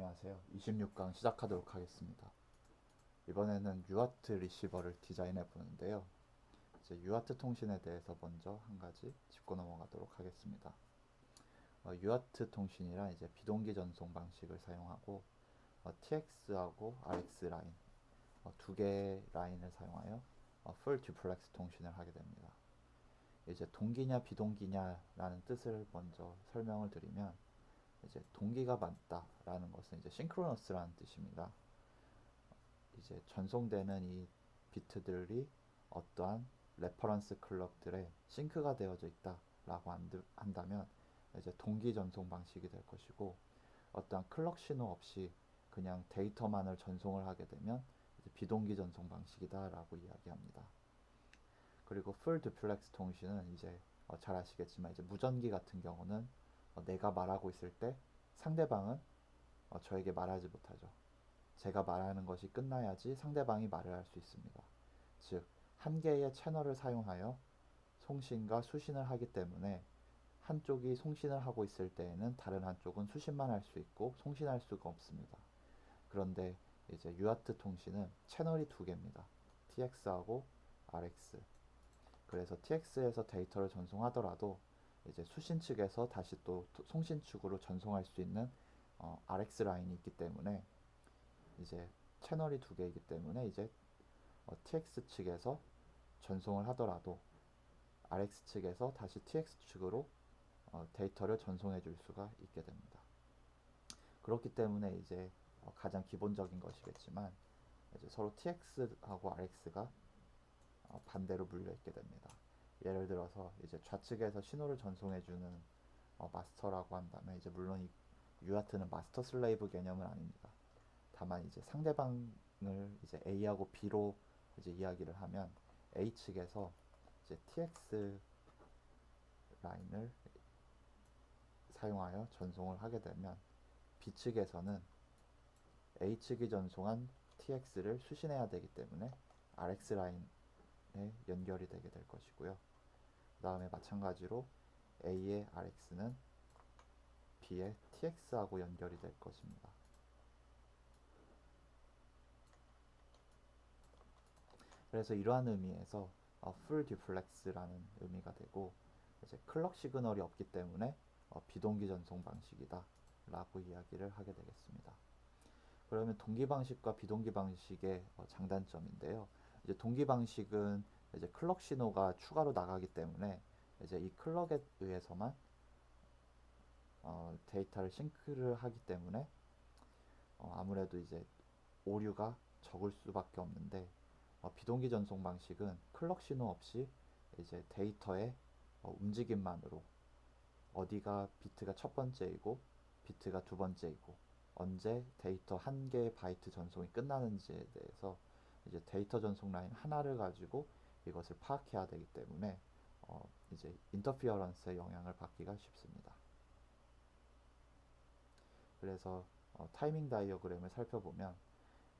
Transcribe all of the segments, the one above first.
안녕하세요. 26강 시작하도록 하겠습니다. 이번에는 UART 리시버를 디자인해 보는데요. 이제 UART 통신에 대해서 먼저 한 가지 짚고 넘어가도록 하겠습니다. UART 통신이란 이제 비동기 전송 방식을 사용하고 TX하고 RX 라인 두 개의 라인을 사용하여 풀 듀플렉스 통신을 하게 됩니다. 이제 동기냐 비동기냐라는 뜻을 먼저 설명을 드리면 이제 동기가 맞다라는 것은 이제 싱크로너스라는 뜻입니다. 이제 전송되는 이 비트들이 어떠한 레퍼런스 클럭들에 싱크가 되어져 있다라고 한다면 이제 동기 전송 방식이 될 것이고, 어떠한 클럭 신호 없이 그냥 데이터만을 전송을 하게 되면 이제 비동기 전송 방식이다라고 이야기합니다. 그리고 풀 듀플렉스 통신은 이제 잘 아시겠지만 이제 무전기 같은 경우는 내가 말하고 있을 때 상대방은 저에게 말하지 못하죠. 제가 말하는 것이 끝나야지 상대방이 말을 할 수 있습니다. 즉, 한 개의 채널을 사용하여 송신과 수신을 하기 때문에 한쪽이 송신을 하고 있을 때에는 다른 한쪽은 수신만 할 수 있고 송신할 수가 없습니다. 그런데 이제 UART 통신은 채널이 두 개입니다. TX하고 RX. 그래서 TX에서 데이터를 전송하더라도 이제 수신 측에서 다시 또 송신 측으로 전송할 수 있는 RX 라인이 있기 때문에 이제 채널이 두 개이기 때문에 이제 TX 측에서 전송을 하더라도 RX 측에서 다시 TX 측으로 데이터를 전송해 줄 수가 있게 됩니다. 그렇기 때문에 이제 가장 기본적인 것이겠지만 이제 서로 TX하고 RX가 반대로 물려 있게 됩니다. 예를 들어서 이제 좌측에서 신호를 전송해 주는 마스터라고 한다면 이제 물론 이 UART는 마스터 슬레이브 개념은 아닙니다. 다만 이제 상대방을 이제 A하고 B로 이제 이야기를 하면 A 측에서 이제 TX 라인을 사용하여 전송을 하게 되면 B 측에서는 A 측이 전송한 TX를 수신해야 되기 때문에 RX 라인에 연결이 되게 될 것이고요. 그 다음에 마찬가지로 A의 RX는 B의 TX하고 연결이 될 것입니다. 그래서 이러한 의미에서 풀 듀플렉스라는 의미가 되고, 이제 클럭 시그널이 없기 때문에 비동기 전송 방식이다 라고 이야기를 하게 되겠습니다. 그러면 동기 방식과 비동기 방식의 장단점인데요. 이제 동기 방식은 이제 클럭 신호가 추가로 나가기 때문에 이제 이 클럭에 의해서만 데이터를 싱크를 하기 때문에 아무래도 이제 오류가 적을 수밖에 없는데, 비동기 전송 방식은 클럭 신호 없이 이제 데이터의 움직임만으로 어디가 비트가 첫 번째이고 비트가 두 번째이고 언제 데이터 한 개의 바이트 전송이 끝나는지에 대해서 이제 데이터 전송 라인 하나를 가지고 이것을 파악해야 되기 때문에 이제 인터피어런스의 영향을 받기가 쉽습니다. 그래서 타이밍 다이어그램을 살펴보면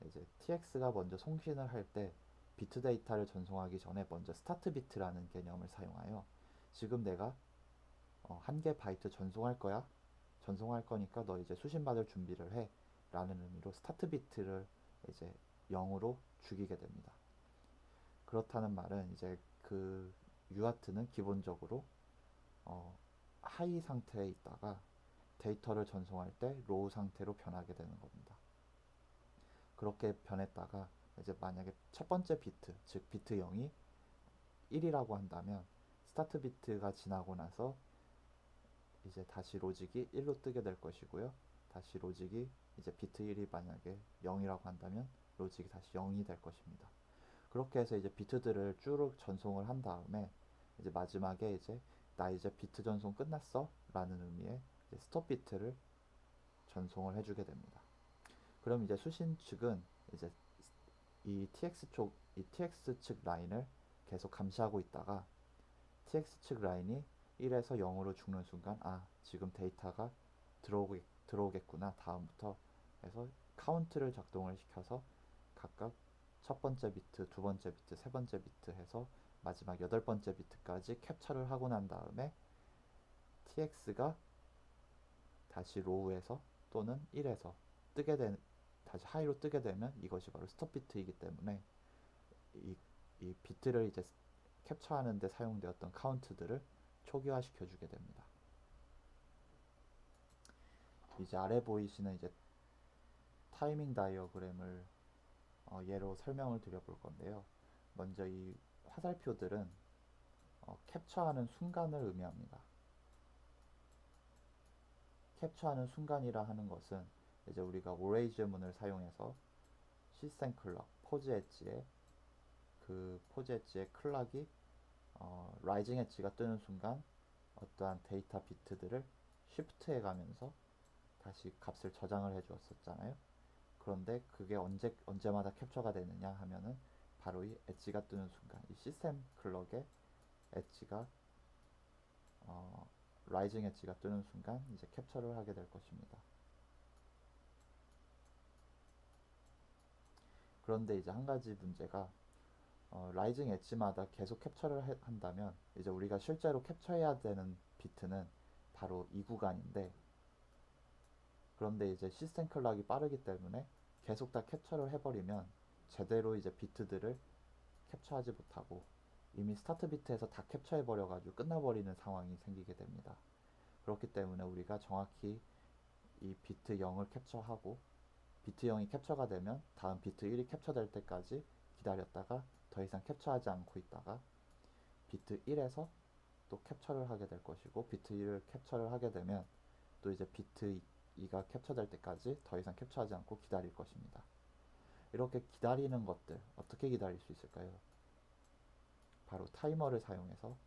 이제 TX가 먼저 송신을 할 때 비트 데이터를 전송하기 전에 먼저 스타트 비트라는 개념을 사용하여 지금 내가 한 개 바이트 전송할 거야. 전송할 거니까 너 이제 수신 받을 준비를 해. 라는 의미로 스타트 비트를 이제 0으로 죽이게 됩니다. 그렇다는 말은 이제 그 UART는 기본적으로 하이 상태에 있다가 데이터를 전송할 때 로우 상태로 변하게 되는 겁니다. 그렇게 변했다가 이제 만약에 첫 번째 비트, 즉 비트 0이 1이라고 한다면 스타트 비트가 지나고 나서 이제 다시 로직이 1로 뜨게 될 것이고요. 다시 로직이 이제 비트 1이 만약에 0이라고 한다면 로직이 다시 0이 될 것입니다. 그렇게 해서 이제 비트들을 쭉 전송을 한 다음에 이제 마지막에 이제 나 이제 비트 전송 끝났어 라는 의미의 이제 스톱 비트를 전송을 해주게 됩니다. 그럼 이제 수신 측은 이제 이 TX 측 라인을 계속 감시하고 있다가 TX 측 라인이 1에서 0으로 죽는 순간 지금 데이터가 들어오겠구나 다음부터 해서 카운트를 작동을 시켜서 각각 첫 번째 비트, 두 번째 비트, 세 번째 비트 해서 마지막 여덟 번째 비트까지 캡처를 하고 난 다음에 TX가 다시 로우에서 또는 1에서 다시 하이로 뜨게 되면 이것이 바로 스톱 비트이기 때문에 이 비트를 이제 캡처하는 데 사용되었던 카운트들을 초기화시켜 주게 됩니다. 이제 아래 보이시는 이제 타이밍 다이어그램을 예로 설명을 드려볼 건데요. 먼저 이 화살표들은 캡처하는 순간을 의미합니다. 캡처하는 순간이라 하는 것은 이제 우리가 오레이즈문을 사용해서 시스템 클럭, 포즈 엣지에 그 포즈 엣지의 클락이 라이징 엣지가 뜨는 순간 어떠한 데이터 비트들을 쉬프트해 가면서 다시 값을 저장을 해 주었었잖아요. 그런데 그게 언제마다 캡처가 되느냐 하면은 바로 이 엣지가 뜨는 순간, 이 시스템 클럭의 엣지가 라이징 엣지가 뜨는 순간 이제 캡처를 하게 될 것입니다. 그런데 이제 한 가지 문제가 라이징 엣지마다 계속 캡처를 한다면 이제 우리가 실제로 캡처해야 되는 비트는 바로 이 구간인데, 그런데 이제 시스템 클락이 빠르기 때문에 계속 다 캡처를 해버리면 제대로 이제 비트들을 캡처하지 못하고 이미 스타트 비트에서 다 캡처해버려가지고 끝나버리는 상황이 생기게 됩니다. 그렇기 때문에 우리가 정확히 이 비트 0을 캡처하고 비트 0이 capture가 되면 다음 비트 1이 캡처될 때까지 기다렸다가 더 이상 캡처하지 않고 있다가 비트 1에서 또 캡처를 하게 될 것이고, 비트 1을 캡처를 하게 되면 또 이제 비트 2가 캡처될 때까지 더 이상 캡처하지 않고 기다릴 것입니다. 이렇게 기다리는 것들, 어떻게 기다릴 수 있을까요? 바로 타이머를 사용해서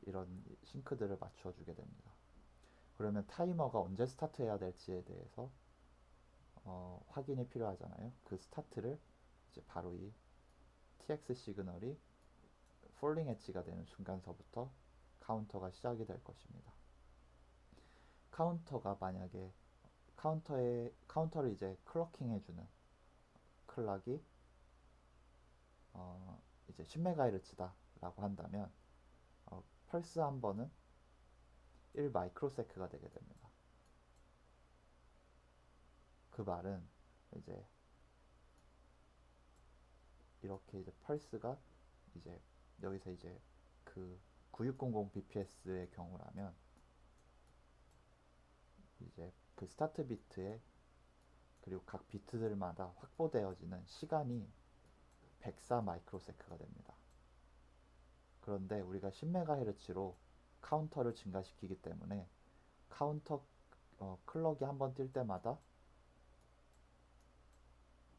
이런 싱크들을 맞추어 주게 됩니다. 그러면 타이머가 언제 스타트해야 될지에 대해서 확인이 필요하잖아요. 그 스타트를 이제 바로 이 TX 시그널이 폴링 엣지가 되는 순간서부터 카운터가 시작이 될 것입니다. 카운터가 만약에 카운터를 이제 클러킹 해주는 클락이 이제 10MHz다 라고 한다면 펄스 한 번은 1 마이크로세크가 되게 됩니다. 그 말은 이제 이렇게 이제 펄스가 이제 여기서 이제 그 9600 bps의 경우라면 이제 그 스타트 비트에 그리고 각 비트들마다 확보되어지는 시간이 104 마이크로세크가 됩니다. 그런데 우리가 10MHz로 카운터를 증가시키기 때문에 카운터 클럭이 한번 뛸 때마다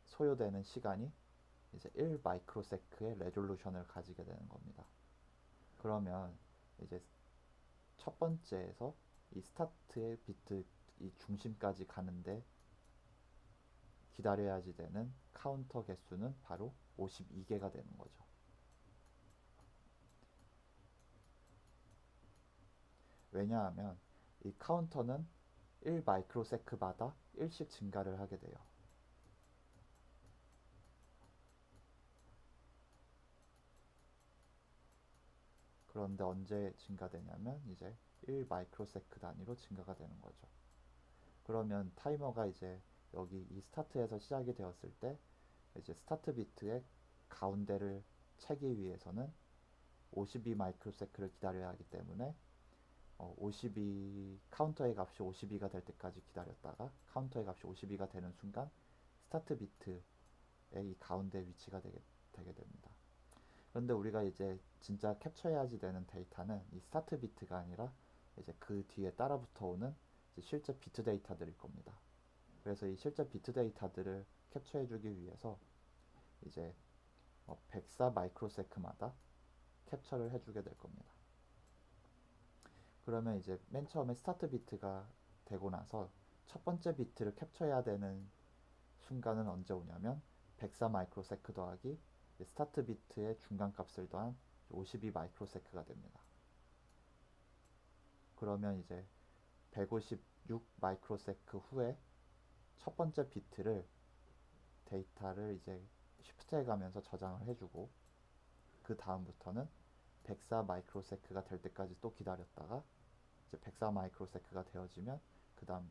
소요되는 시간이 이제 1 마이크로세크의 레졸루션을 가지게 되는 겁니다. 그러면 이제 첫 번째에서 이 스타트의 비트 이 중심까지 가는데 기다려야지 되는 카운터 개수는 바로 52개가 되는 거죠. 왜냐하면 이 카운터는 1 마이크로세크마다 1씩 증가를 하게 돼요. 그런데 언제 증가되냐면 이제 1 마이크로세크 단위로 증가가 되는 거죠. 그러면 타이머가 이제 여기 이 스타트에서 시작이 되었을 때 이제 스타트 비트의 가운데를 채기 위해서는 52 마이크로세크를 기다려야 하기 때문에 52 카운터의 값이 52가 될 때까지 기다렸다가 카운터의 값이 52가 되는 순간 스타트 비트의 이 가운데 위치가 되게 됩니다. 그런데 우리가 이제 진짜 캡처해야지 되는 데이터는 이 스타트 비트가 아니라 이제 그 뒤에 따라 붙어오는 실제 비트 데이터들일 겁니다. 그래서 이 실제 비트 데이터들을 캡처해주기 위해서 이제 104 마이크로세크마다 캡처를 해주게 될 겁니다. 그러면 이제 맨 처음에 스타트 비트가 되고 나서 첫 번째 비트를 캡처해야 되는 순간은 언제 오냐면 104 마이크로세크 더하기 스타트 비트의 중간값을 더한 52 마이크로세크가 됩니다. 그러면 이제 156 마이크로세크 후에 첫 번째 비트를 데이터를 이제 쉬프트해 가면서 저장을 해주고, 그 다음부터는 104 마이크로세크가 될 때까지 또 기다렸다가 이제 104 마이크로세크가 되어지면 그 다음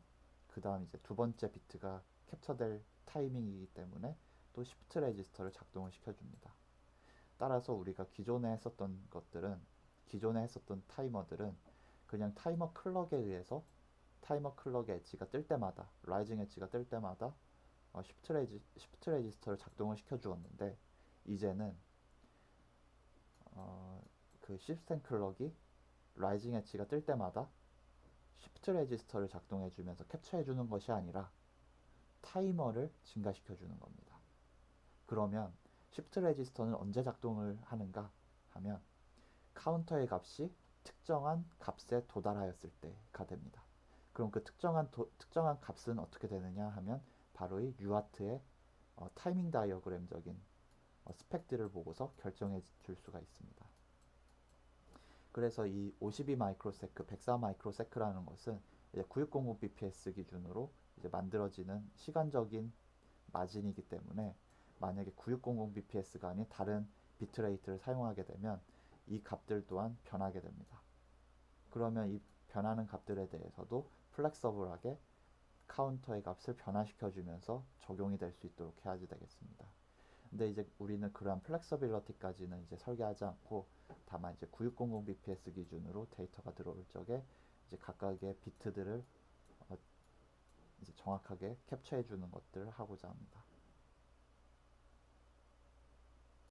그 다음 이제 두 번째 비트가 캡처될 타이밍이기 때문에 또 시프트 레지스터를 작동을 시켜줍니다. 따라서 우리가 기존에 했었던 타이머들은 그냥 타이머 클럭에 의해서 타이머 클럭의 엣지가 뜰 때마다, 라이징 엣지가 뜰 때마다 시프트 레지스터를 작동을 시켜주었는데, 이제는 그 시스템 클럭이 라이징 엣지가 뜰 때마다 시프트 레지스터를 작동해주면서 캡처해주는 것이 아니라 타이머를 증가시켜주는 겁니다. 그러면 시프트 레지스터는 언제 작동을 하는가 하면 카운터의 값이 특정한 값에 도달하였을 때가 됩니다. 그럼 그 특정한 값은 어떻게 되느냐 하면 바로 이 UART의 타이밍 다이어그램적인 스펙들을 보고서 결정해 줄 수가 있습니다. 그래서 이 52 마이크로세크, 104 마이크로세크라는 것은 이제 9600 bps 기준으로 이제 만들어지는 시간적인 마진이기 때문에 만약에 9600 bps가 아닌 다른 비트레이트를 사용하게 되면 이 값들 또한 변하게 됩니다. 그러면 이 변하는 값들에 대해서도 플렉서블하게 카운터의 값을 변화시켜주면서 적용이 될 수 있도록 해야지 되겠습니다. 근데 이제 우리는 그러한 플렉서빌리티까지는 이제 설계하지 않고 다만 이제 9600 bps 기준으로 데이터가 들어올 적에 이제 각각의 비트들을 이제 정확하게 캡처해 주는 것들을 하고자 합니다.